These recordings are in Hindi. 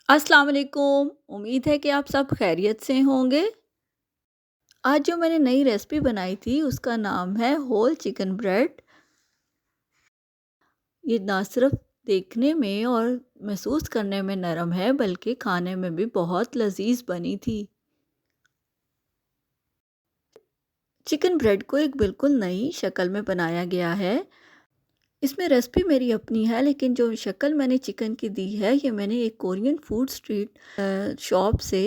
अस्सलाम वालेकुम। उम्मीद है कि आप सब खैरियत से होंगे। आज जो मैंने नई रेसिपी बनाई थी उसका नाम है होल चिकन ब्रेड। ये ना सिर्फ देखने में और महसूस करने में नरम है बल्कि खाने में भी बहुत लजीज बनी थी। चिकन ब्रेड को एक बिल्कुल नई शक्ल में बनाया गया है। इसमें रेसिपी मेरी अपनी है लेकिन जो शक्ल मैंने चिकन की दी है ये मैंने एक कोरियन फूड स्ट्रीट शॉप से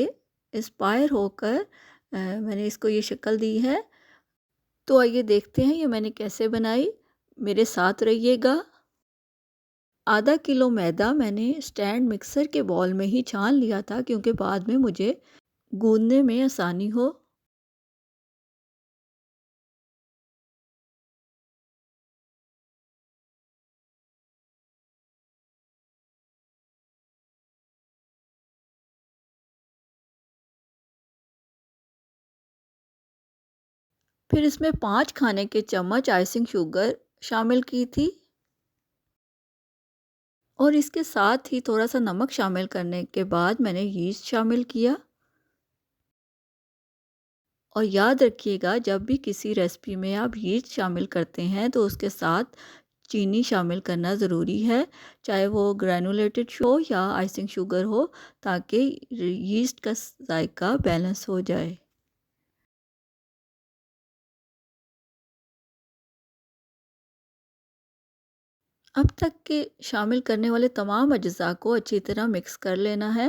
इंस्पायर होकर मैंने इसको ये शक्ल दी है। तो आइए देखते हैं ये मैंने कैसे बनाई। मेरे साथ रहिएगा। आधा किलो मैदा मैंने स्टैंड मिक्सर के बॉल में ही छान लिया था क्योंकि बाद में मुझे गूंदने में आसानी हो। फिर इसमें 5 खाने के चम्मच आइसिंग शुगर शामिल की थी और इसके साथ ही थोड़ा सा नमक शामिल करने के बाद मैंने यीस्ट शामिल किया। और याद रखिएगा जब भी किसी रेसिपी में आप यीस्ट शामिल करते हैं तो उसके साथ चीनी शामिल करना ज़रूरी है, चाहे वो ग्रैनुलेटेड हो या आइसिंग शुगर हो, ताकि यीस्ट का जायका बैलेंस हो जाए। अब तक के शामिल करने वाले तमाम अज्जा को अच्छी तरह मिक्स कर लेना है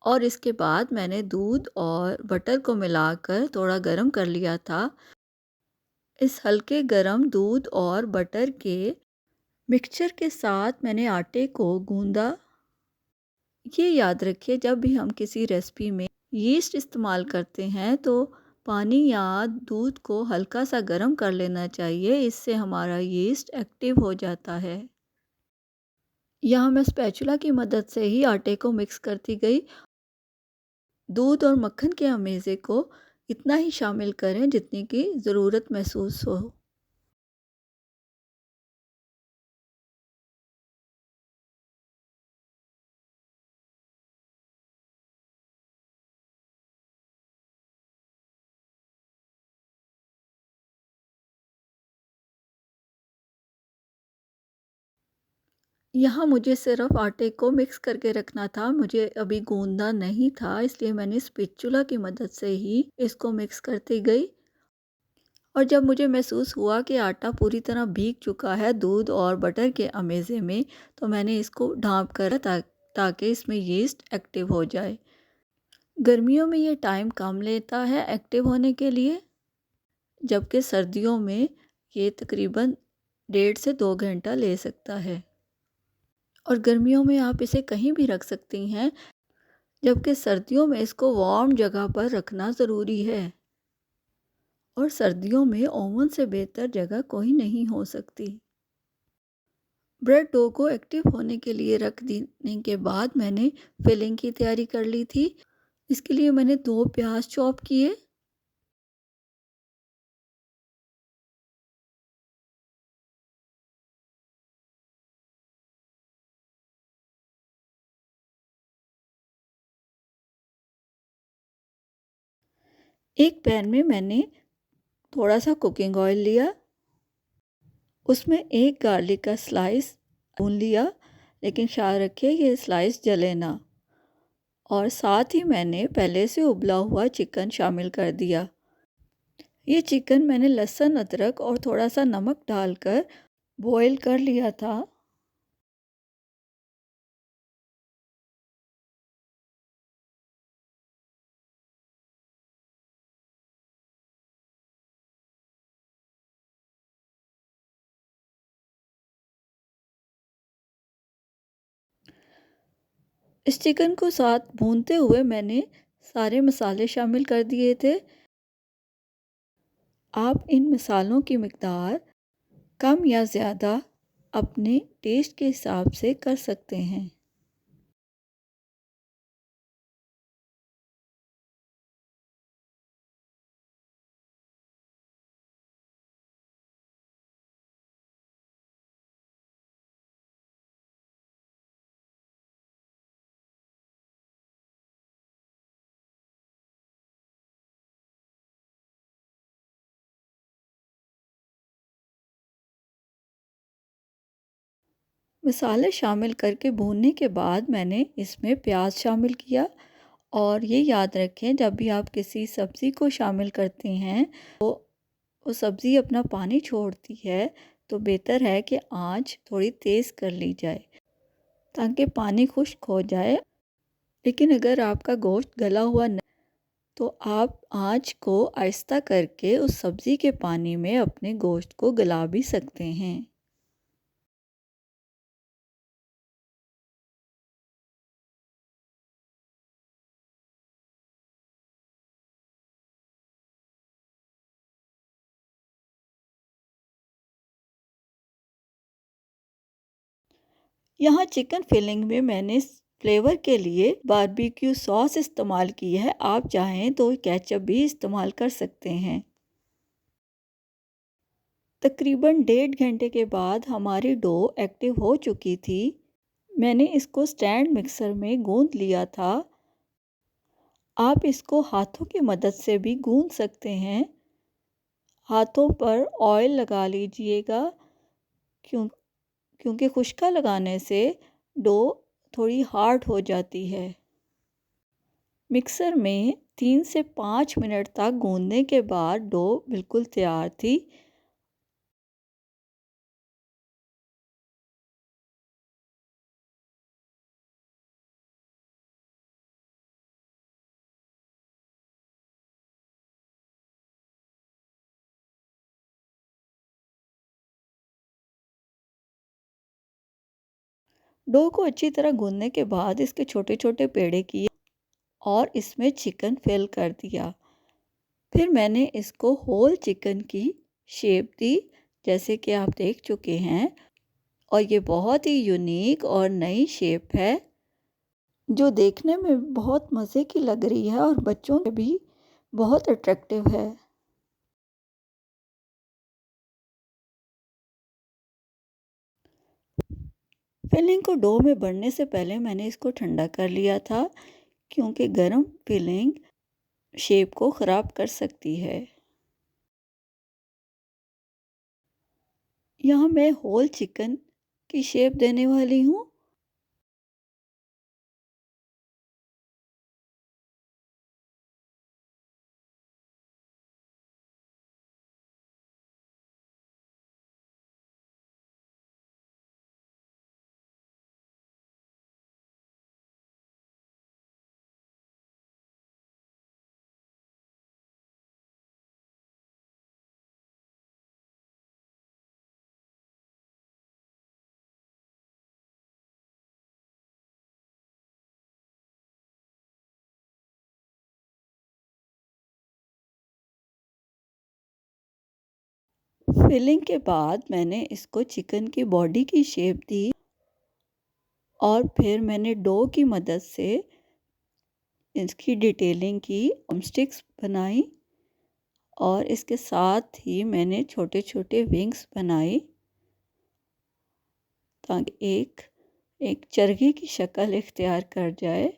और इसके बाद मैंने दूध और बटर को मिलाकर थोड़ा गर्म कर लिया था। इस हल्के गरम दूध और बटर के मिक्सचर के साथ मैंने आटे को गूंदा। ये याद रखिए जब भी हम किसी रेसिपी में यीस्ट इस्तेमाल करते हैं तो पानी या दूध को हल्का सा गर्म कर लेना चाहिए, इससे हमारा यीस्ट एक्टिव हो जाता है। यहाँ मैं स्पैचुला की मदद से ही आटे को मिक्स करती गई। दूध और मक्खन के अमेज़े को इतना ही शामिल करें जितनी की ज़रूरत महसूस हो। यहाँ मुझे सिर्फ़ आटे को मिक्स करके रखना था, मुझे अभी गूँदना नहीं था, इसलिए मैंने स्पैचुला की मदद से ही इसको मिक्स करती गई। और जब मुझे महसूस हुआ कि आटा पूरी तरह भीग चुका है दूध और बटर के अमेज़े में, तो मैंने इसको ढाँप कर ताकि इसमें यीस्ट एक्टिव हो जाए। गर्मियों में ये टाइम कम लेता है एक्टिव होने के लिए, जबकि सर्दियों में ये तकरीबन 1.5 से 2 घंटा ले सकता है। और गर्मियों में आप इसे कहीं भी रख सकती हैं, जबकि सर्दियों में इसको वार्म जगह पर रखना ज़रूरी है। और सर्दियों में ओवन से बेहतर जगह कोई नहीं हो सकती। ब्रेड डो को एक्टिव होने के लिए रख देने के बाद मैंने फिलिंग की तैयारी कर ली थी। इसके लिए मैंने 2 प्याज चॉप किए। एक पैन में मैंने थोड़ा सा कुकिंग ऑयल लिया, उसमें एक गार्लिक का स्लाइस भून लिया, लेकिन ख्याल रखिए ये स्लाइस जले ना। और साथ ही मैंने पहले से उबला हुआ चिकन शामिल कर दिया। ये चिकन मैंने लहसुन अदरक और थोड़ा सा नमक डालकर बॉईल कर लिया था। इस चिकन को साथ भूनते हुए मैंने सारे मसाले शामिल कर दिए थे। आप इन मसालों की मिकदार कम या ज़्यादा अपने टेस्ट के हिसाब से कर सकते हैं। मसाले शामिल करके भूनने के बाद मैंने इसमें प्याज शामिल किया। और ये याद रखें, जब भी आप किसी सब्ज़ी को शामिल करते हैं तो वो सब्ज़ी अपना पानी छोड़ती है, तो बेहतर है कि आँच थोड़ी तेज़ कर ली जाए ताकि पानी खुश्क हो जाए। लेकिन अगर आपका गोश्त गला हुआ न, तो आप आँच को आहिस्ता करके उस सब्ज़ी के पानी में अपने गोश्त को गला भी सकते हैं। यहाँ चिकन फिलिंग में मैंने फ्लेवर के लिए बारबेक्यू सॉस इस्तेमाल की है। आप चाहें तो केचप भी इस्तेमाल कर सकते हैं। तकरीबन 1.5 घंटे के बाद हमारी डो एक्टिव हो चुकी थी। मैंने इसको स्टैंड मिक्सर में गूंद लिया था। आप इसको हाथों की मदद से भी गूंद सकते हैं। हाथों पर ऑयल लगा लीजिएगा, क्यों क्योंकि खुश्का लगाने से डो थोड़ी हार्ड हो जाती है। मिक्सर में 3 से 5 मिनट तक गूंदने के बाद डो बिल्कुल तैयार थी। डो को अच्छी तरह गूंदने के बाद इसके छोटे छोटे पेड़े किए और इसमें चिकन फिल कर दिया। फिर मैंने इसको होल चिकन की शेप दी, जैसे कि आप देख चुके हैं। और ये बहुत ही यूनिक और नई शेप है, जो देखने में बहुत मज़े की लग रही है और बच्चों के भी बहुत अट्रैक्टिव है। फिलिंग को डो में भरने से पहले मैंने इसको ठंडा कर लिया था, क्योंकि गर्म फिलिंग शेप को ख़राब कर सकती है। यहाँ मैं होल चिकन की शेप देने वाली हूँ। फिलिंग के बाद मैंने इसको चिकन की बॉडी की शेप दी और फिर मैंने डो की मदद से इसकी डिटेलिंग की, स्टिक्स बनाई और इसके साथ ही मैंने छोटे छोटे विंग्स बनाए ताकि एक एक चरखे की शक्ल इख्तियार कर जाए।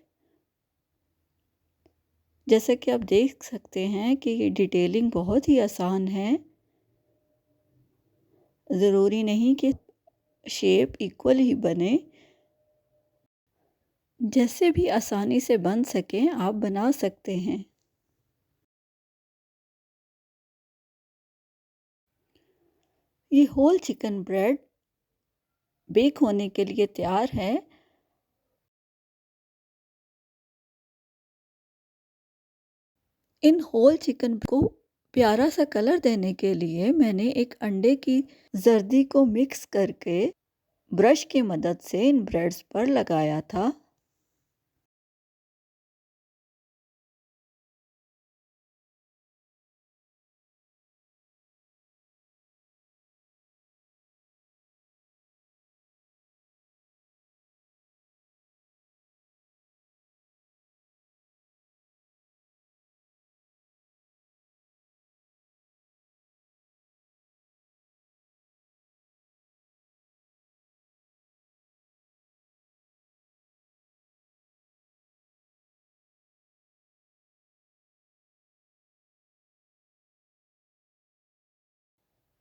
जैसा कि आप देख सकते हैं कि ये डिटेलिंग बहुत ही आसान है। ज़रूरी नहीं कि शेप इक्वल ही बने, जैसे भी आसानी से बन सके आप बना सकते हैं। ये होल चिकन ब्रेड बेक होने के लिए तैयार है। इन होल चिकन को प्यारा सा कलर देने के लिए मैंने एक अंडे की जर्दी को मिक्स करके ब्रश की मदद से इन ब्रेड्स पर लगाया था।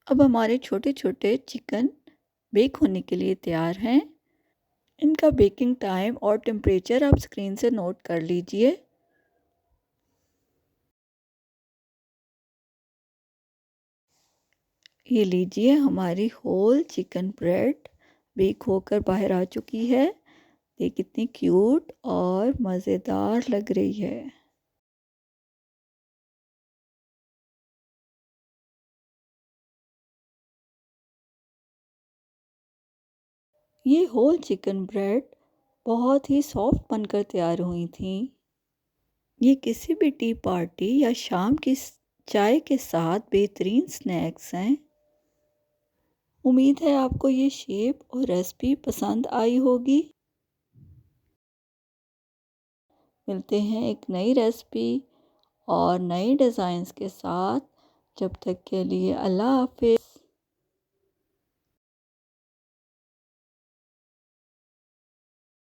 अब हमारे छोटे छोटे चिकन बेक होने के लिए तैयार हैं। इनका बेकिंग टाइम और टेम्परेचर आप स्क्रीन से नोट कर लीजिए। ये लीजिए हमारी होल चिकन ब्रेड बेक होकर बाहर आ चुकी है। ये कितनी क्यूट और मज़ेदार लग रही है। ये होल चिकन ब्रेड बहुत ही सॉफ्ट बनकर तैयार हुई थी। ये किसी भी टी पार्टी या शाम की चाय के साथ बेहतरीन स्नैक्स हैं। उम्मीद है आपको ये शेप और रेसिपी पसंद आई होगी। मिलते हैं एक नई रेसिपी और नए डिज़ाइंस के साथ। जब तक के लिए अल्लाह हाफ़िज़।